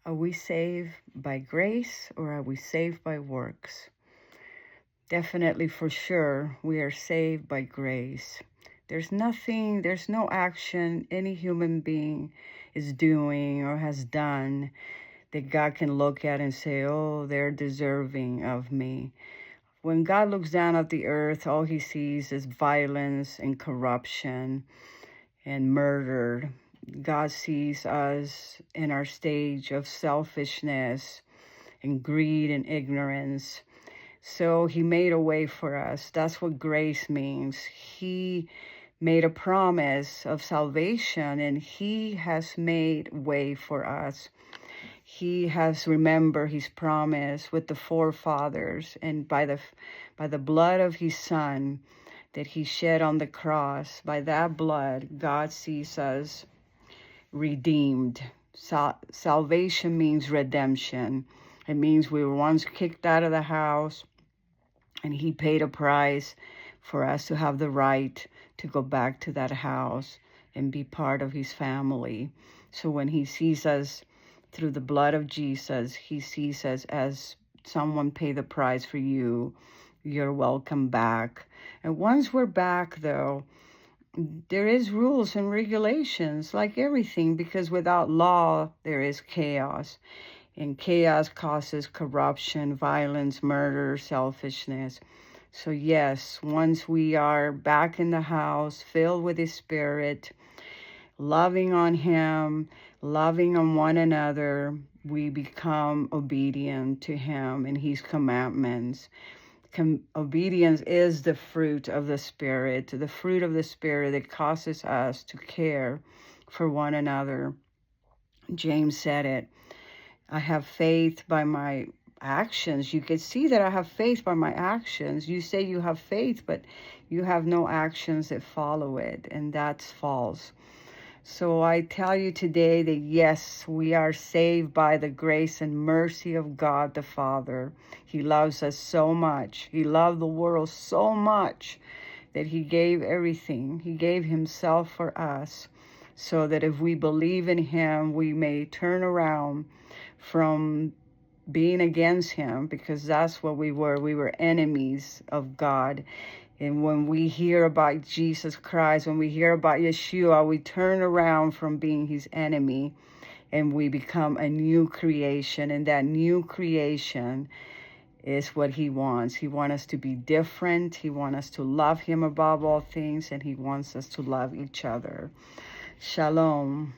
Are we saved by grace or are we saved by works? Definitely, for sure, we are saved by grace. There's no action any human being is doing or has done that God can look at and say, oh, they're deserving of me. When God looks down at the earth, all he sees is violence and corruption and murder. God sees us in our stage of selfishness and greed and ignorance. So he made a way for us. That's what grace means. He made a promise of salvation, and he has made way for us. He has remembered his promise with the forefathers, and by the blood of his son that he shed on the cross, by that blood, God sees us redeemed. Salvation means redemption. It means we were once kicked out of the house, and he paid a price for us to have the right to go back to that house and be part of his family. So when he sees us through the blood of Jesus, he sees us as someone paid the price for you. You're welcome back. And once we're back, though, there is rules and regulations like everything, because without law, there is chaos. And chaos causes corruption, violence, murder, selfishness. So yes, once we are back in the house, filled with his spirit, loving on him, loving on one another, we become obedient to him and his commandments. Obedience is the fruit of the Spirit that causes us to care for one another. James said it. I have faith by my actions. You can see that I have faith by my actions. You say you have faith, but you have no actions that follow it, and that's false. So I tell you today that yes, we are saved by the grace and mercy of God the Father. He loves us so much. He loved the world so much that he gave everything. He gave himself for us, so that if we believe in him, we may turn around from being against him, because that's what we were. We were enemies of God. And when we hear about Jesus Christ, when we hear about Yeshua, we turn around from being his enemy and we become a new creation. And that new creation is what he wants. He wants us to be different. He wants us to love him above all things, and he wants us to love each other. Shalom.